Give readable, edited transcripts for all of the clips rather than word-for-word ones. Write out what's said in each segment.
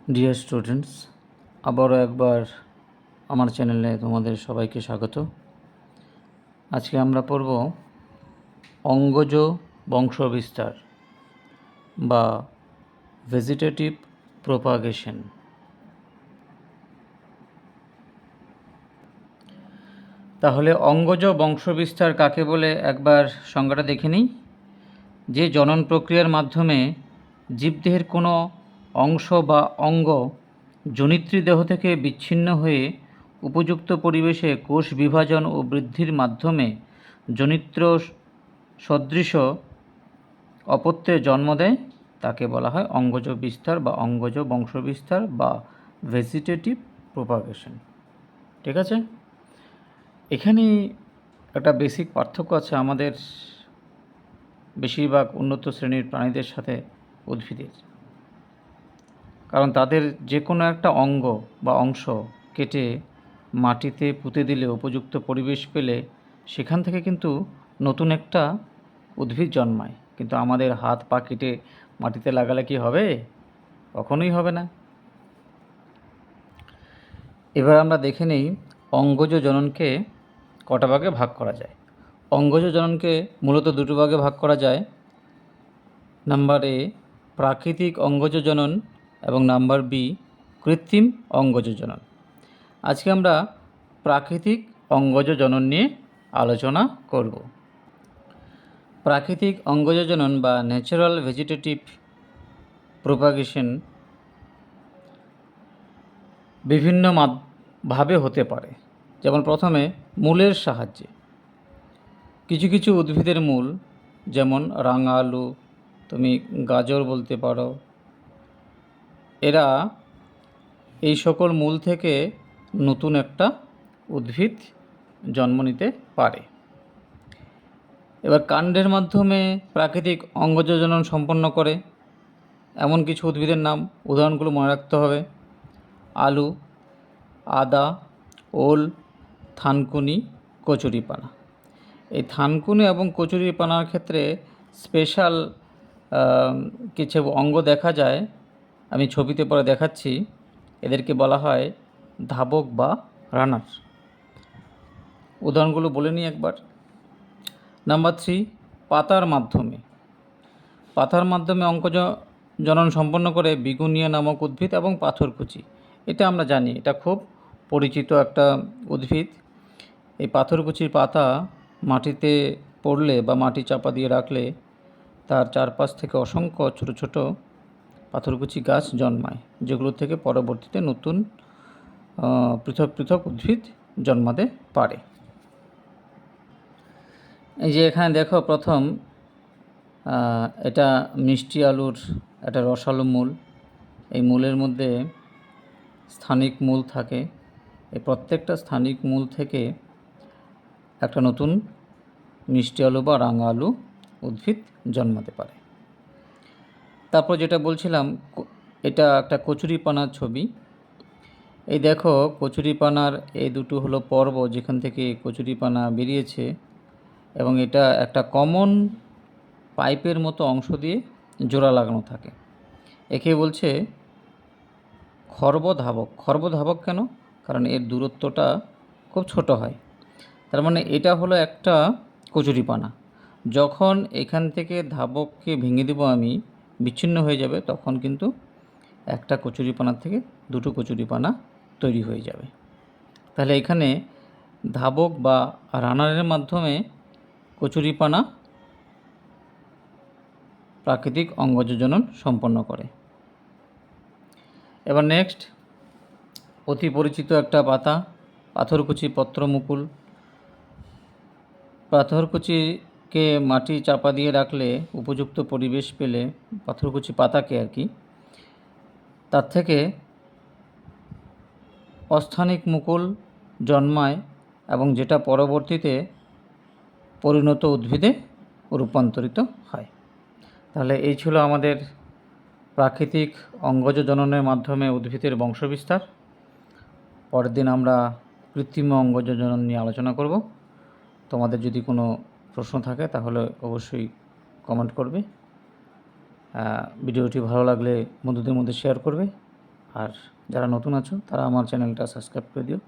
Dear students, আবারও একবার আমার চ্যানেলে তোমাদের সবাইকে স্বাগত। আজকে আমরা পড়ব অঙ্গজ বংশবিস্তার বা ভেজিটেটিভ প্রোপাগেশন। তাহলে অঙ্গজ বংশবিস্তার কাকে বলে একবার সংজ্ঞাটা দেখে নিই। যে জনন প্রক্রিয়ার মাধ্যমে জীবদেহের কোনো অংশ বা অঙ্গ জনিত্রী দেহ থেকে বিচ্ছিন্ন হয়ে উপযুক্ত পরিবেশে কোষ বিভাজন ও বৃদ্ধির মাধ্যমে জনিত্র সদৃশ অপত্যের জন্ম দেয়, তাকে বলা হয় অঙ্গজ বিস্তার বা অঙ্গজ বংশবিস্তার বা ভেজিটেটিভ প্রোপাগেশন। ঠিক আছে, এখানে একটা বেসিক পার্থক্য আছে আমাদের বেশিরভাগ উন্নত শ্রেণীর প্রাণীদের সাথে উদ্ভিদের। কারণ তাদের যে কোনো একটা অঙ্গ বা অংশ কেটে মাটিতে পুঁতে দিলে, উপযুক্ত পরিবেশ পেলে সেখান থেকে কিন্তু নতুন একটা উদ্ভিদ জন্মায়। কিন্তু আমাদের হাত পা কেটে মাটিতে লাগালে কি হবে? কখনোই হবে না। এবার আমরা দেখে নিই অঙ্গজ জননকে কটা ভাগে ভাগ করা যায়। অঙ্গজ জননকে মূলত দুটো ভাগে ভাগ করা যায়। নাম্বার এ প্রাকৃতিক অঙ্গজ জনন এবং নাম্বার বি কৃত্রিম অঙ্গজ জনন। আজকে আমরা প্রাকৃতিক অঙ্গজ জনন নিয়ে আলোচনা করব। প্রাকৃতিক অঙ্গজ জনন বা ন্যাচারাল ভেজিটেটিভ প্রোপাগেশন বিভিন্ন ভাবে হতে পারে। যেমন প্রথমে মূলের সাহায্যে। কিছু কিছু উদ্ভিদের মূল, যেমন রাঙা আলু, তুমি গাজর বলতে পারো, এরা এই সকল মূল থেকে নতুন একটা উদ্ভিদ জন্ম নিতে পারে। এবার কাণ্ডের মাধ্যমে প্রাকৃতিক অঙ্গজ জনন সম্পন্ন করে এমন কিছু উদ্ভিদের নাম, উদাহরণগুলো মনে রাখতে হবে। আলু, আদা, ওল, থানকুনি, কচুরিপানা। এই থানকুনি এবং কচুরিপানার ক্ষেত্রে স্পেশাল কিছু অঙ্গ দেখা যায়, আমি ছবিতে পরে দেখাচ্ছি। এদেরকে বলা হয় ধাবক বা রানার। উদাহরণগুলো বলে নিই একবার। নাম্বার 3, পাতার মাধ্যমে। পাতার মাধ্যমে অঙ্গজ জনন সম্পন্ন করে বিগুনিয়া নামক উদ্ভিদ এবং পাথরকুচি। এটা আমরা জানি, এটা খুব পরিচিত একটা উদ্ভিদ। এই পাথরকুচির পাতা মাটিতে পড়লে বা মাটি চাপা দিয়ে রাখলে তার চারপাশ থেকে অসংখ্য ছোট ছোট পাথরকুচি গাছ জন্মায়, যেগুলো থেকে পরবর্তীতে নতুন পৃথক পৃথক উদ্ভিদ জন্মাতে পারে। এই যে এখানে দেখো, প্রথম এটা মিষ্টি আলুর একটা রসালো মূল। এই মূলের মধ্যে স্থানিক মূল থাকে। এই প্রত্যেকটা স্থানিক মূল থেকে একটা নতুন মিষ্টি আলু বা রাঙা আলু উদ্ভিদ জন্মাতে পারে। তারপর যেটা বলছিলাম, এটা একটা কচুরিপানার ছবি। এই দেখো, কচুরিপানার এই দুটো হলো পর্ব যেখান থেকে কচুরিপানা বেরিয়েছে, এবং এটা একটা কমন পাইপের মতো অংশ দিয়ে জোড়া লাগানো থাকে। একে বলছে খর্বধাবক। খর্বধাবক কেন? কারণ এর দূরত্বটা খুব ছোট হয়। তার মানে এটা হলো একটা কচুরিপানা। যখন এখান থেকে ধাবককে ভেঙে দেবো আমি, বিচ্ছিন্ন হয়ে যাবে, তখন কিন্তু একটা কচুরিপানার থেকে দুটো কচুরিপানা তৈরি হয়ে যাবে। তাহলে এখানে ধাবক বা রানারের মাধ্যমে কচুরিপানা প্রাকৃতিক অঙ্গজ জনন সম্পন্ন করে। এবার নেক্সট, অতি পরিচিত একটা পাতা পাথরকুচি পত্রমুকুল। পাথরকুচিকে মাটি চাপা দিয়ে রাখলে, উপযুক্ত পরিবেশ পেলে, পাথরকুচি পাতাকে আর কি, তার থেকে অস্থানিক মুকুল জন্মায় এবং যেটা পরবর্তীতে পরিণত উদ্ভিদে রূপান্তরিত হয়। তাহলে এই ছিল আমাদের প্রাকৃতিক অঙ্গজ জননের মাধ্যমে উদ্ভিদের বংশবিস্তার। পরের দিন আমরা কৃত্রিম অঙ্গজ জনন নিয়ে আলোচনা করব। তোমাদের যদি কোনো প্রশ্ন থাকে তাহলে অবশ্যই কমেন্ট করবে। ভিডিওটি ভালো লাগলে বন্ধুদের মধ্যে শেয়ার করবে। আর যারা নতুন আছো তারা আমার চ্যানেলটা সাবস্ক্রাইব করে দিও।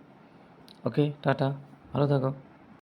ওকে, টাটা, ভালো থাকো।